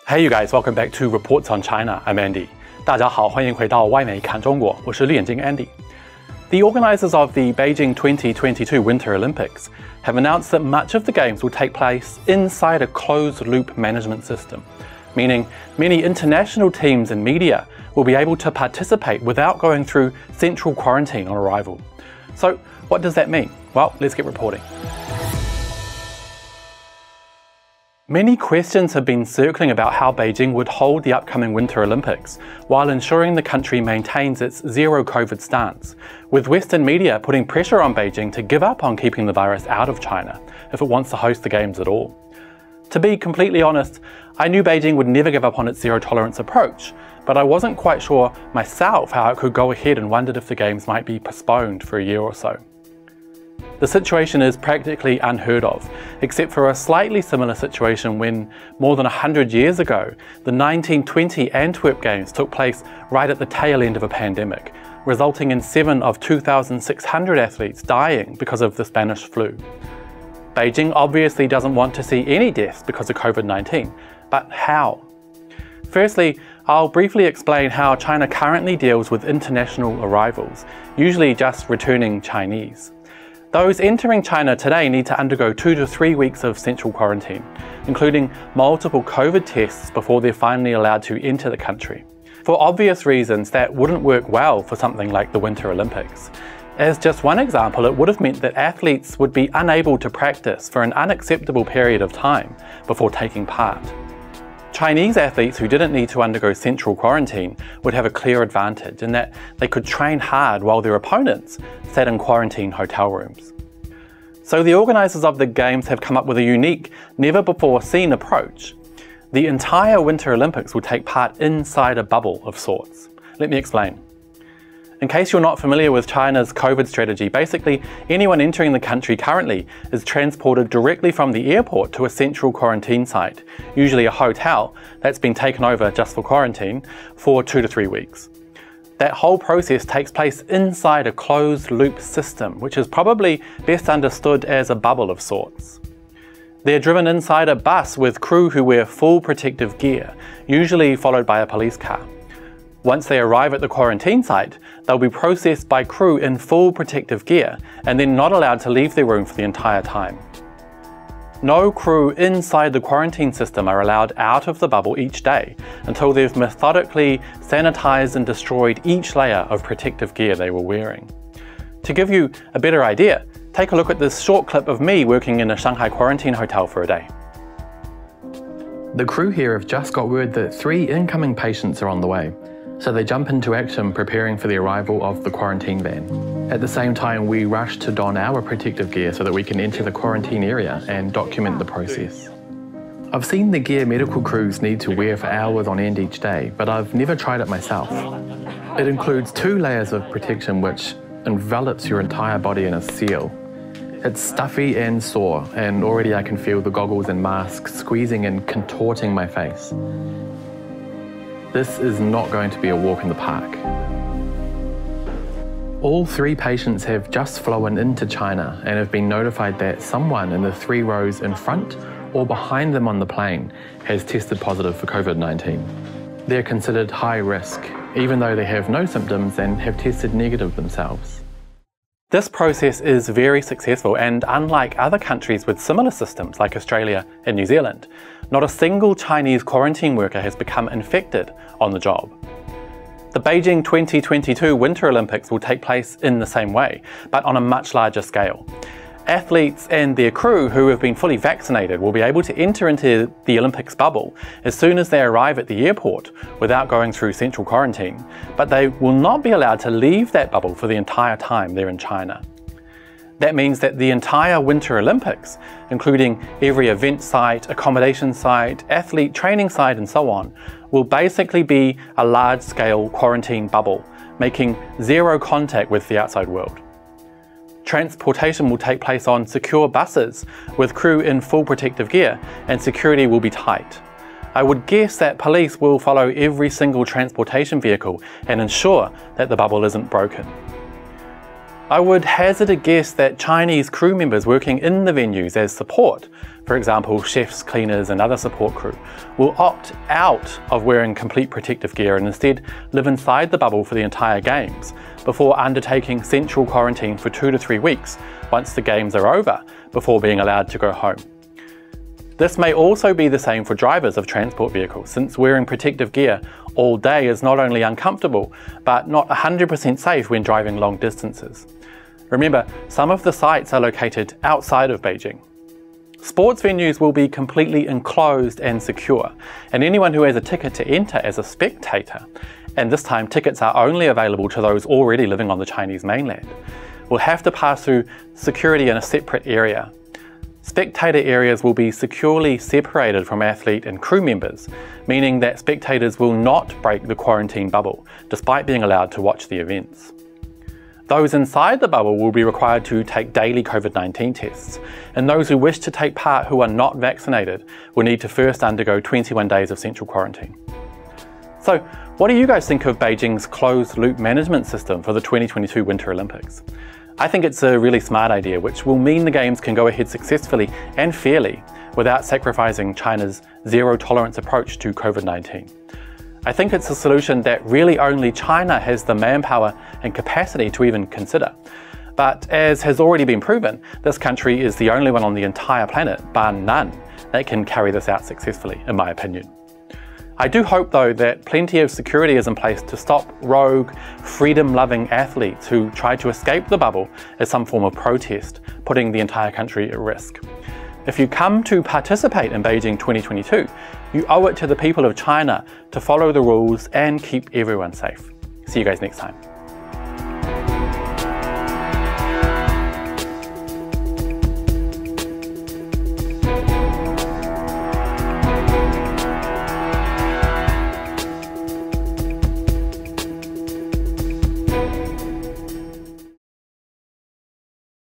Hey you guys, welcome back to Reports on China. I'm Andy. 大家好，欢迎回到外媒看中国，我是绿眼睛 Andy. The organisers of the Beijing 2022 Winter Olympics have announced that much of the Games will take place inside a closed-loop management system, meaning many international teams and media will be able to participate without going through central quarantine on arrival. So, what does that mean? Well, let's get reporting. Many questions have been circling about how Beijing would hold the upcoming Winter Olympics while ensuring the country maintains its zero-COVID stance, with Western media putting pressure on Beijing to give up on keeping the virus out of China if it wants to host the Games at all. To be completely honest, I knew Beijing would never give up on its zero-tolerance approach, but I wasn't quite sure myself how it could go ahead and wondered if the Games might be postponed for a year or so. The situation is practically unheard of, except for a slightly similar situation when, more than 100 years ago, the 1920 Antwerp Games took place right at the tail end of a pandemic, resulting in 7 of 2,600 athletes dying because of the Spanish flu. Beijing obviously doesn't want to see any deaths because of COVID-19, but how? Firstly, I'll briefly explain how China currently deals with international arrivals, usually just returning Chinese. Those entering China today need to undergo 2 to 3 weeks of central quarantine, including multiple COVID tests before they're finally allowed to enter the country. For obvious reasons, that wouldn't work well for something like the Winter Olympics. As just one example, it would have meant that athletes would be unable to practice for an unacceptable period of time before taking part. Chinese athletes who didn't need to undergo central quarantine would have a clear advantage in that they could train hard while their opponents sat in quarantine hotel rooms. So the organisers of the Games have come up with a unique, never-before-seen approach. The entire Winter Olympics will take part inside a bubble of sorts. Let me explain. In case you're not familiar with China's COVID strategy, basically anyone entering the country currently is transported directly from the airport to a central quarantine site, usually a hotel that's been taken over just for quarantine, for 2 to 3 weeks. That whole process takes place inside a closed-loop system, which is probably best understood as a bubble of sorts. They're driven inside a bus with crew who wear full protective gear, usually followed by a police car. Once they arrive at the quarantine site, they'll be processed by crew in full protective gear and then not allowed to leave their room for the entire time. No crew inside the quarantine system are allowed out of the bubble each day until they've methodically sanitized and destroyed each layer of protective gear they were wearing. To give you a better idea, take a look at this short clip of me working in a Shanghai quarantine hotel for a day. The crew here have just got word that 3 incoming patients are on the way. So they jump into action preparing for the arrival of the quarantine van. At the same time, we rush to don our protective gear so that we can enter the quarantine area and document the process. I've seen the gear medical crews need to wear for hours on end each day, but I've never tried it myself. It includes 2 layers of protection which envelops your entire body in a seal. It's stuffy and sore, and already I can feel the goggles and masks squeezing and contorting my face. This is not going to be a walk in the park. All 3 patients have just flown into China and have been notified that someone in the 3 rows in front or behind them on the plane has tested positive for COVID-19. They're considered high risk, even though they have no symptoms and have tested negative themselves. This process is very successful, and unlike other countries with similar systems like Australia and New Zealand, not a single Chinese quarantine worker has become infected on the job. The Beijing 2022 Winter Olympics will take place in the same way, but on a much larger scale. Athletes and their crew who have been fully vaccinated will be able to enter into the Olympics bubble as soon as they arrive at the airport without going through central quarantine, but they will not be allowed to leave that bubble for the entire time they're in China. That means that the entire Winter Olympics, including every event site, accommodation site, athlete training site and so on, will basically be a large-scale quarantine bubble, making zero contact with the outside world. Transportation will take place on secure buses with crew in full protective gear, and security will be tight. I would guess that police will follow every single transportation vehicle and ensure that the bubble isn't broken. I would hazard a guess that Chinese crew members working in the venues as support, for example chefs, cleaners and other support crew, will opt out of wearing complete protective gear and instead live inside the bubble for the entire games, before undertaking central quarantine for 2 to 3 weeks once the games are over, before being allowed to go home. This may also be the same for drivers of transport vehicles, since wearing protective gear all day is not only uncomfortable, but not 100% safe when driving long distances. Remember, some of the sites are located outside of Beijing. Sports venues will be completely enclosed and secure, and anyone who has a ticket to enter as a spectator, and this time tickets are only available to those already living on the Chinese mainland, will have to pass through security in a separate area. Spectator areas will be securely separated from athlete and crew members, meaning that spectators will not break the quarantine bubble, despite being allowed to watch the events. Those inside the bubble will be required to take daily COVID-19 tests, and those who wish to take part who are not vaccinated will need to first undergo 21 days of central quarantine. So, what do you guys think of Beijing's closed-loop management system for the 2022 Winter Olympics? I think it's a really smart idea, which will mean the Games can go ahead successfully and fairly without sacrificing China's zero-tolerance approach to COVID-19. I think it's a solution that really only China has the manpower and capacity to even consider. But as has already been proven, this country is the only one on the entire planet, bar none, that can carry this out successfully, in my opinion. I do hope though that plenty of security is in place to stop rogue, freedom-loving athletes who try to escape the bubble as some form of protest, putting the entire country at risk. If you come to participate in Beijing 2022, you owe it to the people of China to follow the rules and keep everyone safe. See you guys next time.